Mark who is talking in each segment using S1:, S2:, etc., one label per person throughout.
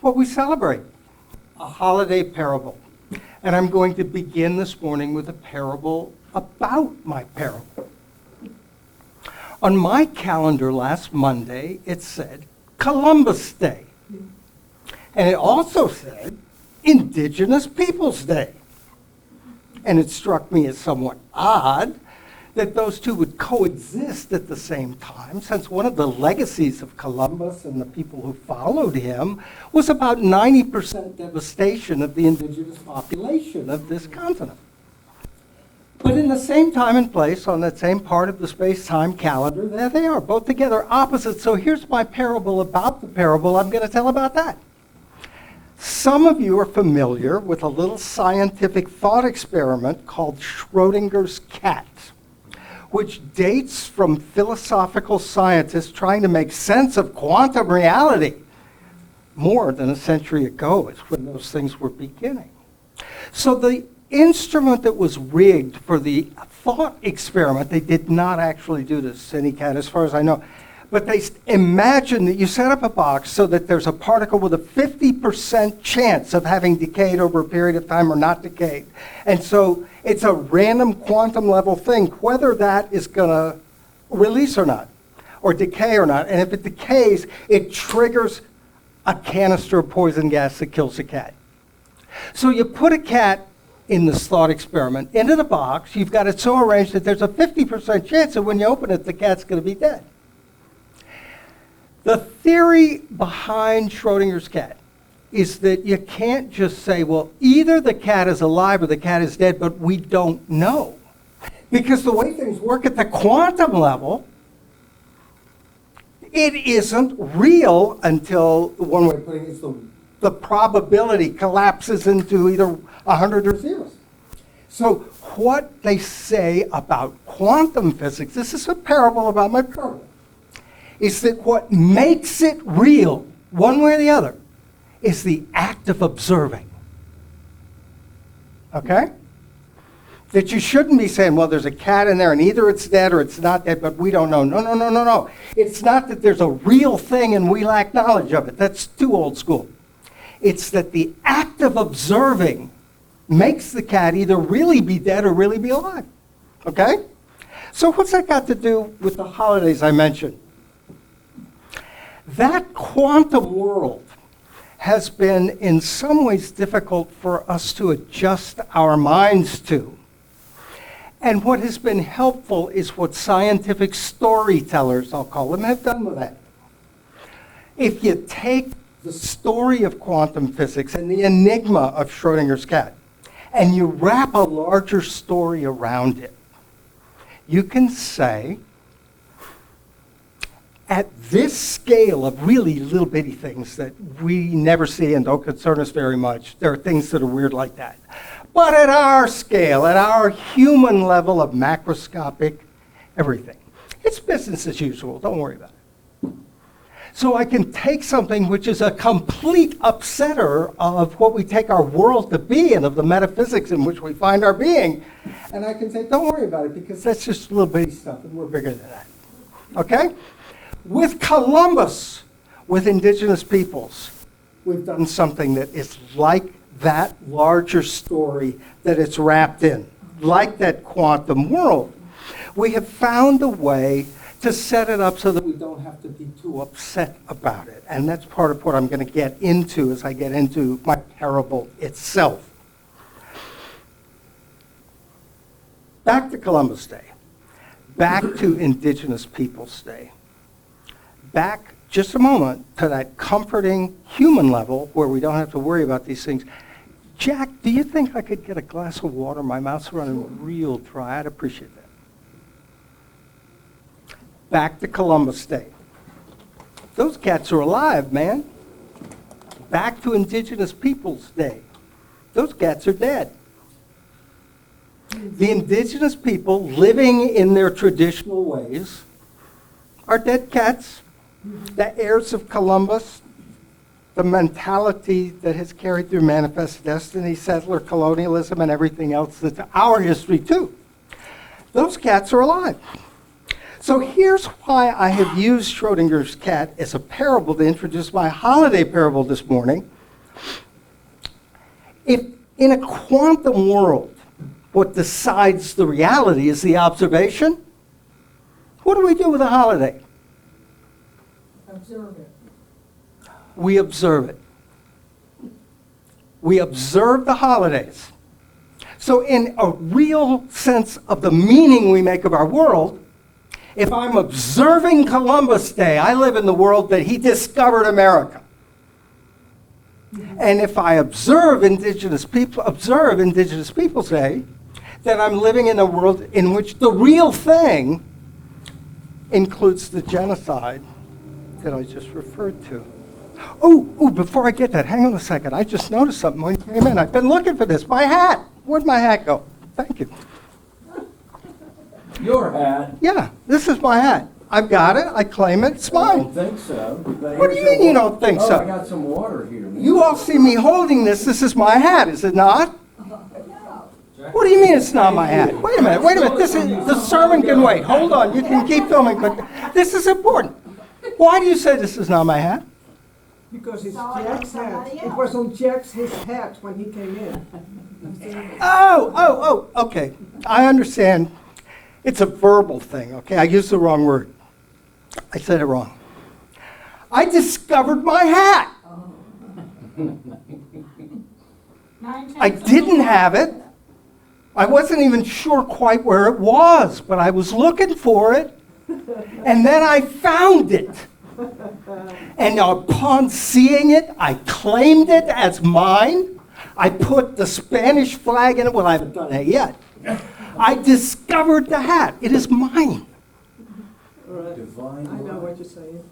S1: what we celebrate, a holiday parable. And I'm going to begin this morning with a parable about my parable. On my calendar last Monday, it said Columbus Day. And it also said Indigenous Peoples Day. And it struck me as somewhat odd that those two would coexist at the same time, since one of the legacies of Columbus and the people who followed him was about 90% devastation of the indigenous population of this continent. But in the same time and place, on that same part of the space-time calendar, there they are, both together, opposite. So here's my parable about the parable I'm going to tell about that. Some of you are familiar with a little scientific thought experiment called Schrodinger's cat, which dates from philosophical scientists trying to make sense of quantum reality. More than a century ago is when those things were beginning. So the instrument that was rigged for the thought experiment, they did not actually do this, Cindy Cat, as far as I know, but they imagine that you set up a box so that there's a particle with a 50% chance of having decayed over a period of time or not decayed. And so it's a random quantum level thing, whether that is going to release or not, or decay or not. And if it decays, it triggers a canister of poison gas that kills the cat. So you put a cat in this thought experiment into the box. You've got it so arranged that there's a 50% chance that when you open it, the cat's going to be dead. The theory behind Schrodinger's cat is that you can't just say, well, either the cat is alive or the cat is dead, but we don't know. Because the way things work at the quantum level, it isn't real until, one way of putting it is the probability collapses into either 100 or zeros. So what they say about quantum physics, this is a parable about my parable, is that what makes it real, one way or the other, is the act of observing. Okay? That you shouldn't be saying, well, there's a cat in there and either it's dead or it's not dead, but we don't know. No. It's not that there's a real thing and we lack knowledge of it. That's too old school. It's that the act of observing makes the cat either really be dead or really be alive. Okay? So what's that got to do with the holidays I mentioned? That quantum world has been in some ways difficult for us to adjust our minds to. And what has been helpful is what scientific storytellers, I'll call them, have done with that. If you take the story of quantum physics and the enigma of Schrodinger's cat, and you wrap a larger story around it, you can say, at this scale of really little bitty things that we never see and don't concern us very much, there are things that are weird like that. But at our scale, at our human level of macroscopic everything, it's business as usual. Don't worry about it. So I can take something which is a complete upsetter of what we take our world to be and of the metaphysics in which we find our being, and I can say, don't worry about it because that's just little bitty stuff and we're bigger than that. Okay? With Columbus, with Indigenous Peoples, we've done something that is like that larger story that it's wrapped in, like that quantum world. We have found a way to set it up so that we don't have to be too upset about it. And that's part of what I'm going to get into as I get into my parable itself. Back to Columbus Day. Back to Indigenous Peoples Day. Back just a moment to that comforting human level where we don't have to worry about these things. Jack, do you think I could get a glass of water? My mouth's running real dry. I'd appreciate that. Back to Columbus Day. Those cats are alive, man. Back to Indigenous Peoples Day. Those cats are dead. The indigenous people living in their traditional ways are dead cats. The heirs of Columbus, the mentality that has carried through Manifest Destiny, settler colonialism, and everything else that's our history too. Those cats are alive. So here's why I have used Schrodinger's cat as a parable to introduce my holiday parable this morning. If in a quantum world, what decides the reality is the observation, what do we do with a holiday?
S2: Observe it.
S1: We observe it. We observe the holidays. So in a real sense of the meaning we make of our world, if I'm observing Columbus Day, I live in the world that he discovered America. And if I observe Indigenous Peoples Day, then I'm living in a world in which the real thing includes the genocide that I just referred to. Oh, before I get that, hang on a second. I just noticed something when you came in. I've been looking for this. My hat. Where'd my hat go? Thank you.
S3: Your hat?
S1: Yeah, this is my hat. I've got it. I claim it. It's
S3: I
S1: mine.
S3: don't think so.
S1: What do you mean you don't think so?
S3: I got some water here.
S1: You all see me holding this. This is my hat, is it not? What do you mean it's not my hat? Wait a minute. This is, the sermon can wait. Hold on. You can keep filming, but this is important. Why do you say this is not my hat?
S2: Because it's Jack's hat. It was on Jack's his hat when he came in.
S1: Oh, okay. I understand. It's a verbal thing, okay? I used the wrong word. I said it wrong. I discovered my hat. I didn't have it. I wasn't even sure quite where it was, but I was looking for it, and then I found it. And upon seeing it, I claimed it as mine. I put the Spanish flag in it. Well, I haven't done that yet. I discovered the hat. It is mine.
S3: Divine
S2: I know what you're saying.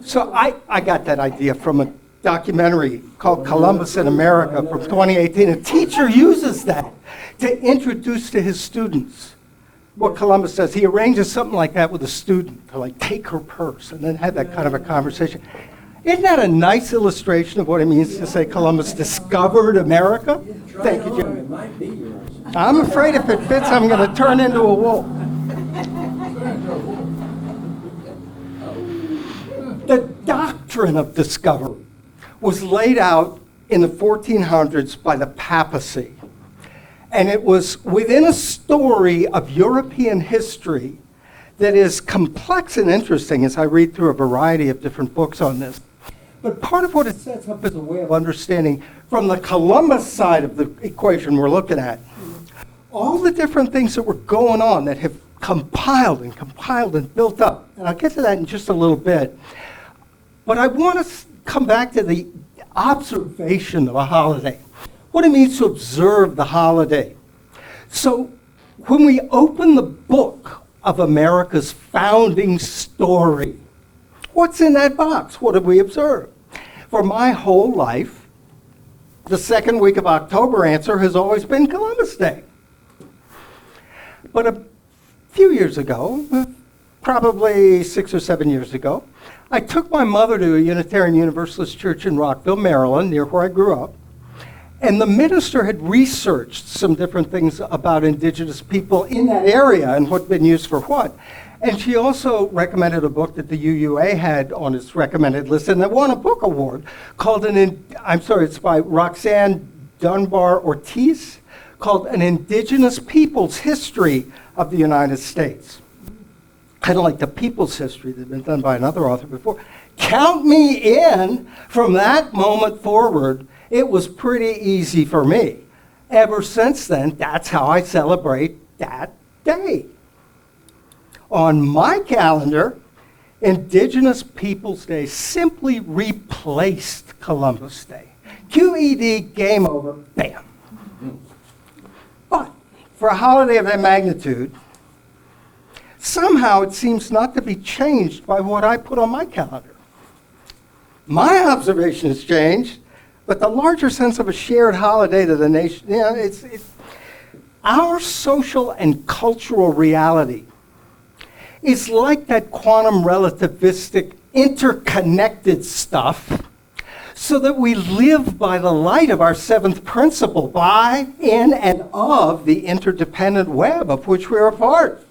S1: So I got that idea from a documentary called Columbus in America from 2018. A teacher uses that to introduce to his students what Columbus does. He arranges something like that with a student to like take her purse and then have that kind of a conversation. Isn't that a nice illustration of what it means to say Columbus discovered America? Thank you, Jim.
S3: It might be yours.
S1: I'm afraid if it fits, I'm going to turn into a wolf. The doctrine of discovery was laid out in the 1400s by the papacy. And it was within a story of European history that is complex and interesting as I read through a variety of different books on this. But part of what it sets up is a way of understanding from the Columbus side of the equation we're looking at, all the different things that were going on that have compiled and built up. And I'll get to that in just a little bit. But I want to come back to the observation of a holiday, what it means to observe the holiday. So when we open the book of America's founding story, what's in that box? What have we observed? For my whole life, the second week of October answer has always been Columbus Day. But a few years ago, probably 6 or 7 years ago, I took my mother to a Unitarian Universalist church in Rockville, Maryland, near where I grew up. And the minister had researched some different things about indigenous people in that area and what'd been used for what. And she also recommended a book that the UUA had on its recommended list and that won a book award called it's by Roxanne Dunbar Ortiz, called An Indigenous Peoples History of the United States. Kind of like the People's History that had been done by another author before. Count me in. From that moment forward, it was pretty easy for me. Ever since then, that's how I celebrate that day. On my calendar, Indigenous Peoples Day simply replaced Columbus Day. QED, game over, bam. But for a holiday of that magnitude, somehow it seems not to be changed by what I put on my calendar. My observation has changed, but the larger sense of a shared holiday to the nation, it's our social and cultural reality is like that quantum relativistic interconnected stuff, so that we live by the light of our seventh principle, by, in, and of the interdependent web of which we're a part.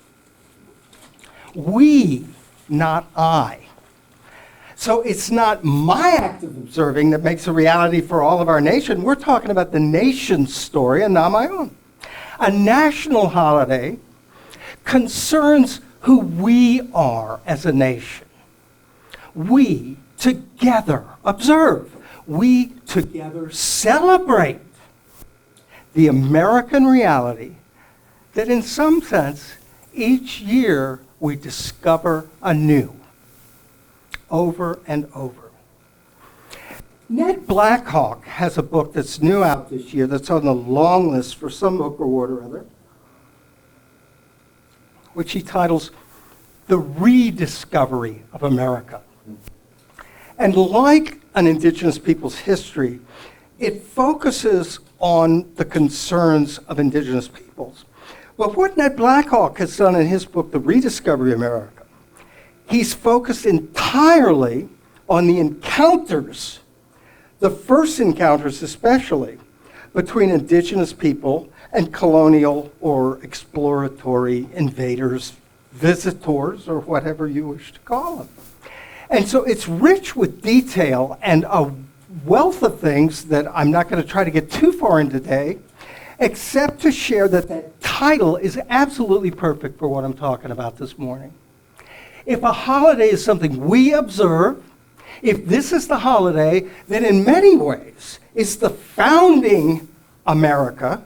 S1: We, not I. So it's not my act of observing that makes a reality for all of our nation. We're talking about the nation's story and not my own. A national holiday concerns who we are as a nation. We together observe. We together celebrate the American reality that in some sense, each year we discover anew, over and over. Ned Blackhawk has a book that's new out this year that's on the long list for some book award or other, which he titles The Rediscovery of America. And like an Indigenous Peoples history, it focuses on the concerns of Indigenous peoples. But what Ned Blackhawk has done in his book, The Rediscovery of America, he's focused entirely on the encounters, the first encounters especially, between Indigenous people and colonial or exploratory invaders, visitors, or whatever you wish to call them. And so it's rich with detail and a wealth of things that I'm not going to try to get too far into today, except to share that that title is absolutely perfect for what I'm talking about this morning. If a holiday is something we observe, if this is the holiday that in many ways is the founding America,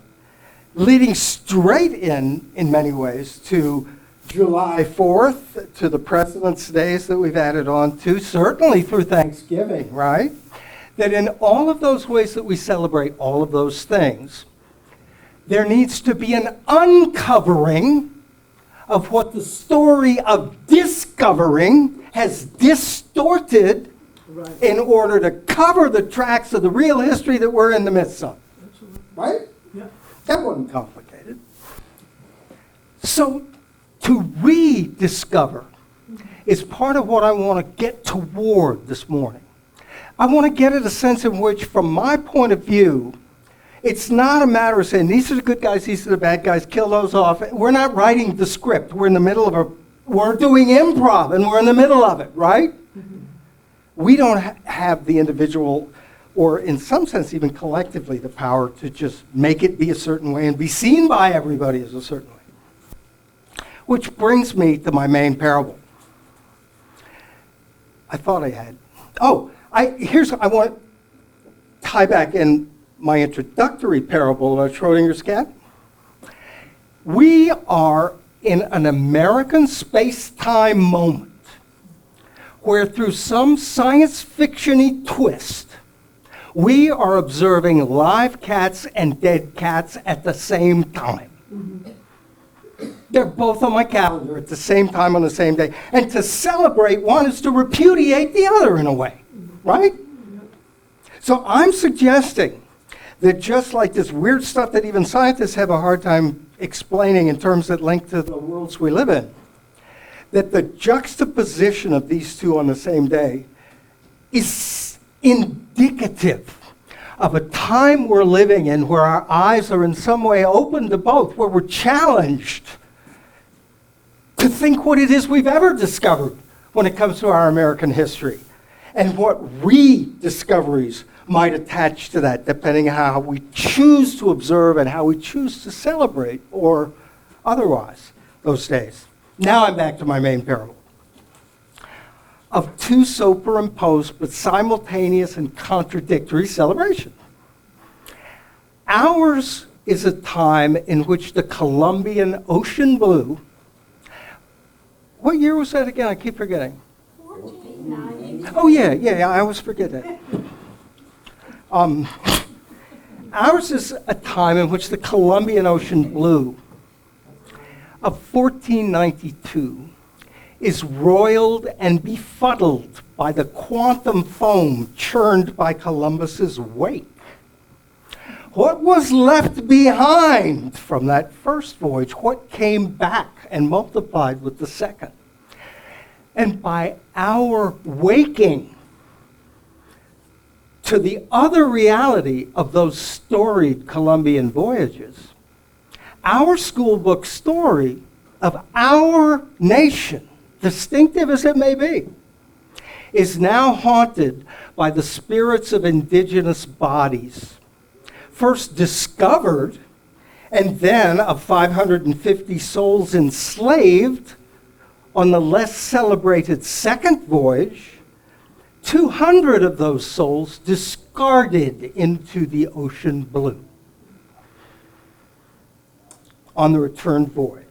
S1: leading straight in many ways, to July 4th, to the President's Days that we've added on to, certainly through Thanksgiving, right? That in all of those ways that we celebrate all of those things, there needs to be an uncovering of what the story of discovering has distorted in order to cover the tracks of the real history that we're in the midst of. Right?
S2: Yeah.
S1: That wasn't complicated. So to rediscover is part of what I want to get toward this morning. I want to get at a sense in which, from my point of view, it's not a matter of saying, these are the good guys, these are the bad guys, kill those off. We're not writing the script. We're in the middle of we're doing improv, and we're in the middle of it, right? Mm-hmm. We don't have the individual, or in some sense even collectively, the power to just make it be a certain way and be seen by everybody as a certain way. Which brings me to my main parable. I thought I had. I want to tie back in my introductory parable about Schrodinger's cat. We are in an American space-time moment where, through some science fiction-y twist, we are observing live cats and dead cats at the same time. Mm-hmm. They're both on my calendar at the same time on the same day. And to celebrate one is to repudiate the other in a way, right? So I'm suggesting that just like this weird stuff that even scientists have a hard time explaining in terms that link to the worlds we live in, that the juxtaposition of these two on the same day is indicative of a time we're living in where our eyes are in some way open to both, where we're challenged to think what it is we've ever discovered when it comes to our American history, and what rediscoveries might attach to that, depending on how we choose to observe and how we choose to celebrate, or otherwise, those days. Now I'm back to my main parable of two superimposed but simultaneous and contradictory celebrations. Ours is a time in which the Columbian ocean blue. What year was that again? I keep forgetting.
S4: 1490.
S1: Oh, yeah, I always forget that. Ours is a time in which the Columbian ocean blue of 1492 is roiled and befuddled by the quantum foam churned by Columbus's wake. What was left behind from that first voyage? What came back and multiplied with the second? And by our waking to the other reality of those storied Columbian voyages, our school book story of our nation distinctive as it may be, is now haunted by the spirits of indigenous bodies, first discovered, and then of 550 souls enslaved on the less celebrated second voyage, 200 of those souls discarded into the ocean blue on the return voyage.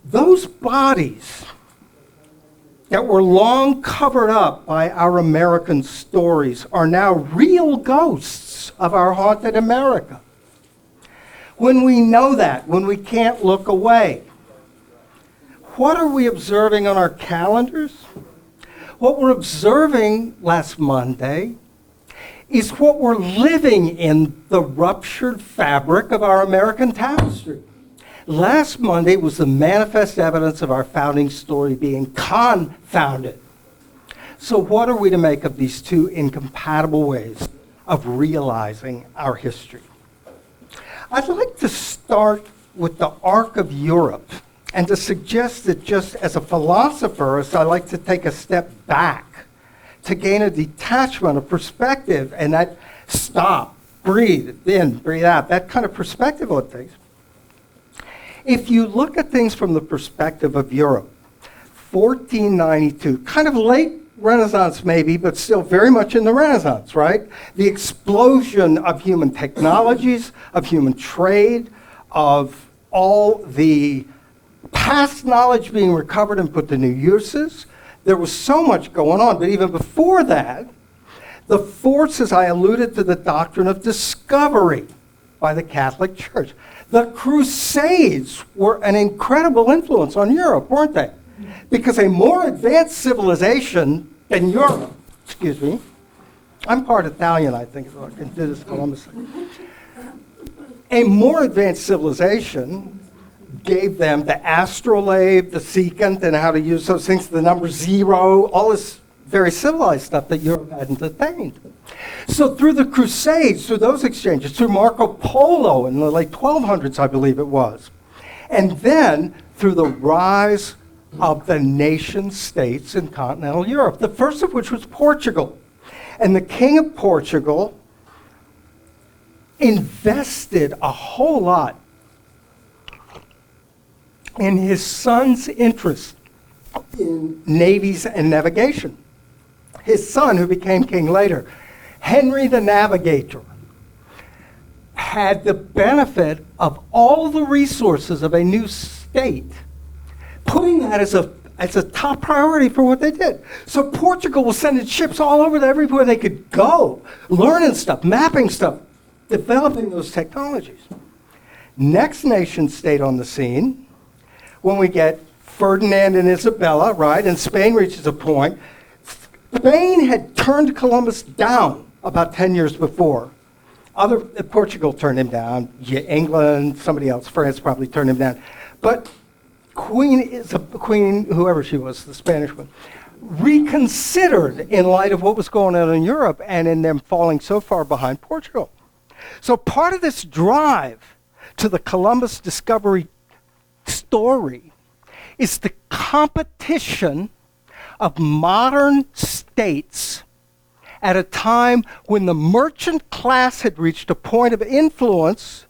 S1: Those bodies that were long covered up by our American stories are now real ghosts of our haunted America. When we know that, when we can't look away, what are we observing on our calendars? What we're observing last Monday is what we're living in the ruptured fabric of our American tapestry. Last Monday was the manifest evidence of our founding story being confounded. So what are we to make of these two incompatible ways of realizing our history? I'd like to start with the arc of Europe and to suggest that just as a philosopher, I like to take a step back to gain a detachment, a perspective, and that stop, breathe in, breathe out, that kind of perspective on things. If you look at things from the perspective of Europe, 1492, kind of late Renaissance maybe, but still very much in the Renaissance, right? The explosion of human technologies, of human trade, of all the past knowledge being recovered and put to new uses. There was so much going on, but even before that, the forces, I alluded to the doctrine of discovery by the Catholic Church. The Crusades were an incredible influence on Europe, weren't they? Because a more advanced civilization than Europe, excuse me, I'm part Italian, I think, so I can do this Columbus thing. A more advanced civilization gave them the astrolabe, the secant, and how to use those things, the number zero, all this very civilized stuff that Europe hadn't attained. So through the Crusades, through those exchanges, through Marco Polo in the late 1200s, I believe it was, and then through the rise of the nation states in continental Europe, the first of which was Portugal. And the king of Portugal invested a whole lot in his son's interest in navies and navigation. His son, who became king later, Henry the Navigator, had the benefit of all the resources of a new state, putting that as a top priority for what they did. So Portugal was sending ships all over to everywhere they could go, learning stuff, mapping stuff, developing those technologies. Next nation state on the scene, when we get Ferdinand and Isabella, right, and Spain reaches a point. Spain had turned Columbus down about 10 years before. Portugal turned him down, England, somebody else, France probably turned him down. But Queen, whoever she was, the Spanish one, reconsidered in light of what was going on in Europe and in them falling so far behind Portugal. So part of this drive to the Columbus discovery story is the competition of modern states at a time when the merchant class had reached a point of influence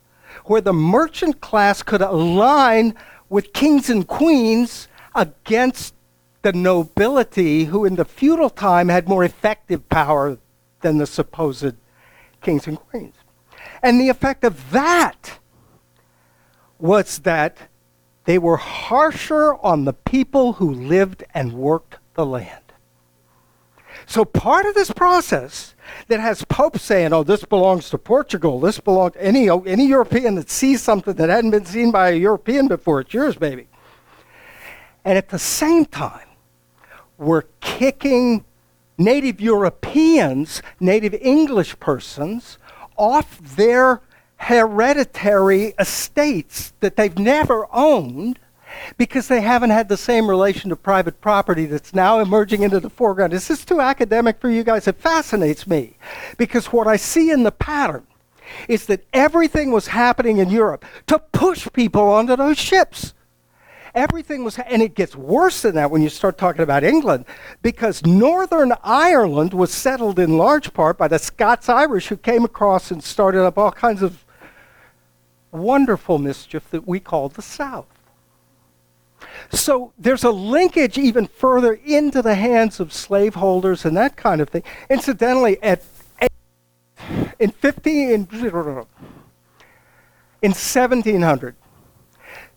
S1: where the merchant class could align with kings and queens against the nobility who in the feudal time had more effective power than the supposed kings and queens. And the effect of that was that they were harsher on the people who lived and worked the land. So part of this process that has popes saying, oh, this belongs to Portugal, this belongs to any European that sees something that hadn't been seen by a European before, it's yours, baby. And at the same time, we're kicking native Europeans, native English persons, off their hereditary estates that they've never owned because they haven't had the same relation to private property that's now emerging into the foreground. Is this too academic for you guys? It fascinates me because what I see in the pattern is that everything was happening in Europe to push people onto those ships. Everything was, and it gets worse than that when you start talking about England, because Northern Ireland was settled in large part by the Scots-Irish who came across and started up all kinds of wonderful mischief that we call the South. So there's a linkage even further into the hands of slaveholders and that kind of thing. Incidentally, in 1700,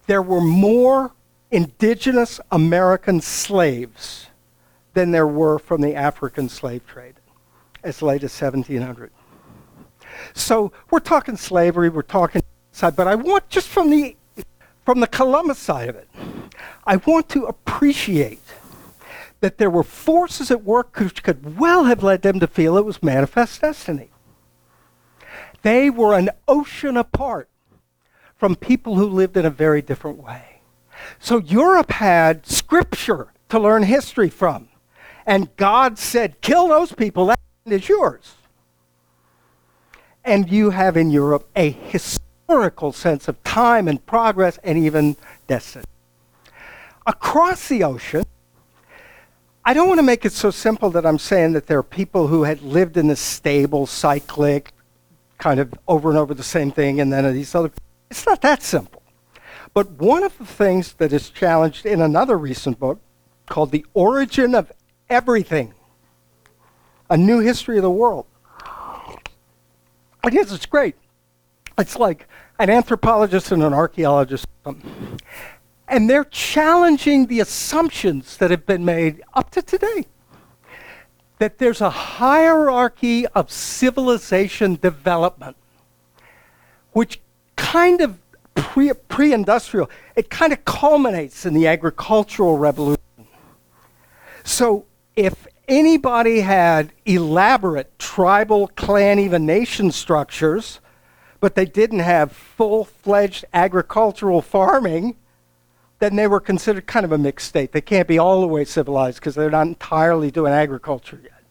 S1: there were more indigenous American slaves than there were from the African slave trade as late as 1700. So we're talking slavery, we're talking side, but I want, just from the Columbus side of it, I want to appreciate that there were forces at work which could well have led them to feel it was manifest destiny. They were an ocean apart from people who lived in a very different way. So Europe had scripture to learn history from, and God said, kill those people, that is yours. And you have in Europe a historical sense of time and progress and even destiny. Across the ocean, I don't want to make it so simple that I'm saying that there are people who had lived in this stable, cyclic, kind of over and over the same thing, and then these other. It's not that simple. But one of the things that is challenged in another recent book called The Origin of Everything, A New History of the World. I guess it's great. It's like an anthropologist and an archaeologist. And they're challenging the assumptions that have been made up to today. That there's a hierarchy of civilization development, which kind of pre-industrial, it kind of culminates in the agricultural revolution. So if anybody had elaborate tribal, clan, even nation structures, but they didn't have full-fledged agricultural farming, then they were considered kind of a mixed state. They can't be all the way civilized because they're not entirely doing agriculture yet.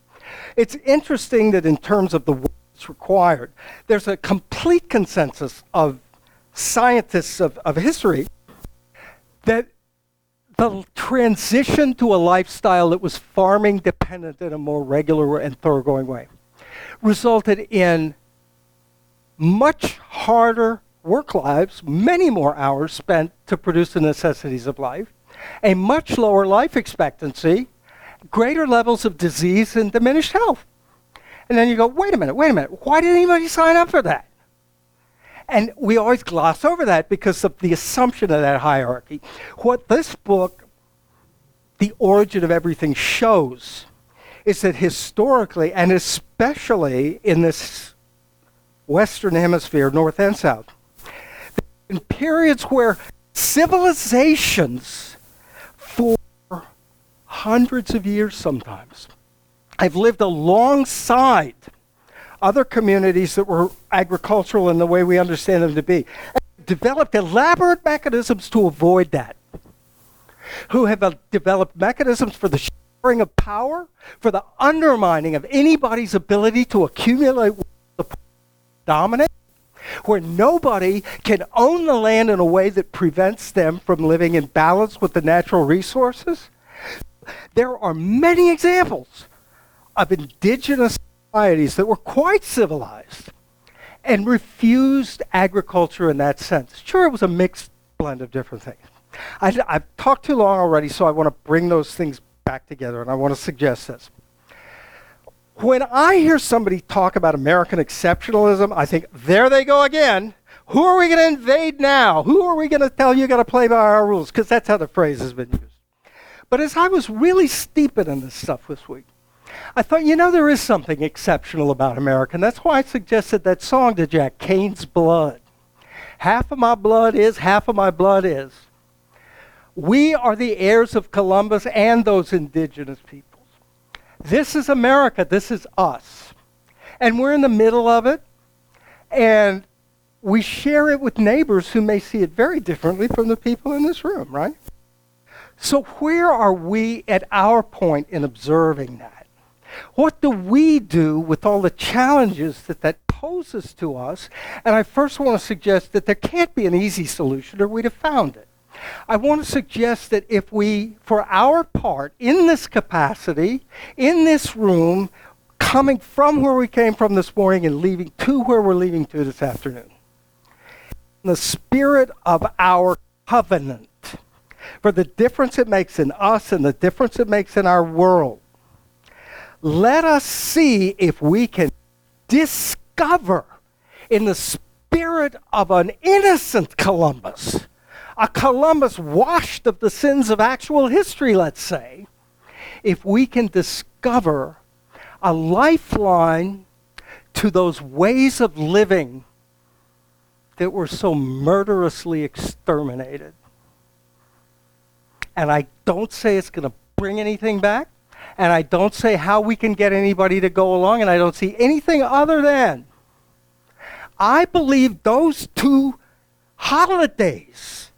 S1: It's interesting that in terms of the work that's required, there's a complete consensus of scientists of history that the transition to a lifestyle that was farming dependent in a more regular and thoroughgoing way resulted in much harder work lives, many more hours spent to produce the necessities of life, a much lower life expectancy, greater levels of disease and diminished health. And then you go, wait a minute, why did anybody sign up for that? And we always gloss over that because of the assumption of that hierarchy. What this book, The Origin of Everything, shows is that historically, and especially in this Western Hemisphere, North and South, in periods where civilizations for hundreds of years sometimes have lived alongside other communities that were agricultural in the way we understand them to be, and developed elaborate mechanisms to avoid that, who have developed mechanisms for the sharing of power, for the undermining of anybody's ability to accumulate, dominate, where nobody can own the land in a way that prevents them from living in balance with the natural resources. There are many examples of indigenous societies that were quite civilized and refused agriculture in that sense. Sure, it was a mixed blend of different things. I've talked too long already, so I want to bring those things back together, and I want to suggest this. When I hear somebody talk about American exceptionalism, I think, there they go again. Who are we going to invade now? Who are we going to tell you got to play by our rules? Because that's how the phrase has been used. But as I was really steeping in this stuff this week, I thought, there is something exceptional about America. And that's why I suggested that song to Jack, Cain's Blood. Half of my blood is, half of my blood is. We are the heirs of Columbus and those indigenous peoples. This is America. This is us. And we're in the middle of it. And we share it with neighbors who may see it very differently from the people in this room, right? So where are we at our point in observing that? What do we do with all the challenges that poses to us? And I first want to suggest that there can't be an easy solution, or we'd have found it. I want to suggest that if we, for our part, in this capacity, in this room, coming from where we came from this morning and leaving to where we're leaving to this afternoon, in the spirit of our covenant, for the difference it makes in us and the difference it makes in our world, let us see if we can discover in the spirit of an innocent Columbus, a Columbus washed of the sins of actual history, let's say, if we can discover a lifeline to those ways of living that were so murderously exterminated. And I don't say it's going to bring anything back, and I don't say how we can get anybody to go along, and I don't see anything other than I believe those two holidays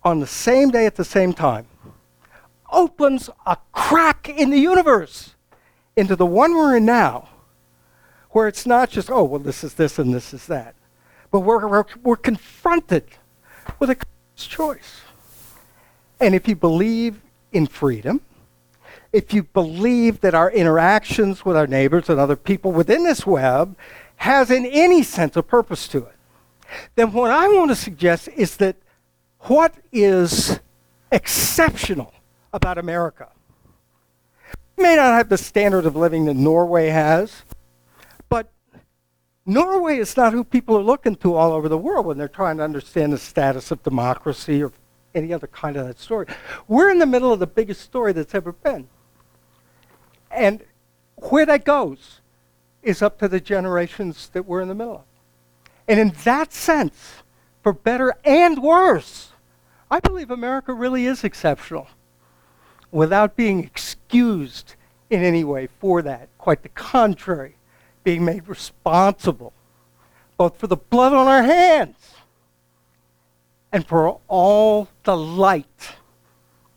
S1: on the same day at the same time opens a crack in the universe into the one we're in now, where it's not just, oh, well, this is this and this is that, but we're confronted with a choice. And if you believe in freedom, if you believe that our interactions with our neighbors and other people within this web has in any sense a purpose to it, then what I want to suggest is that what is exceptional about America, we may not have the standard of living that Norway has, but Norway is not who people are looking to all over the world when they're trying to understand the status of democracy or any other kind of that story. We're in the middle of the biggest story that's ever been. And where that goes is up to the generations that we're in the middle of. And in that sense, for better and worse, I believe America really is exceptional without being excused in any way for that. Quite the contrary, being made responsible both for the blood on our hands and for all the light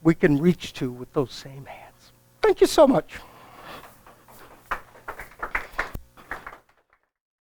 S1: we can reach to with those same hands. Thank you so much.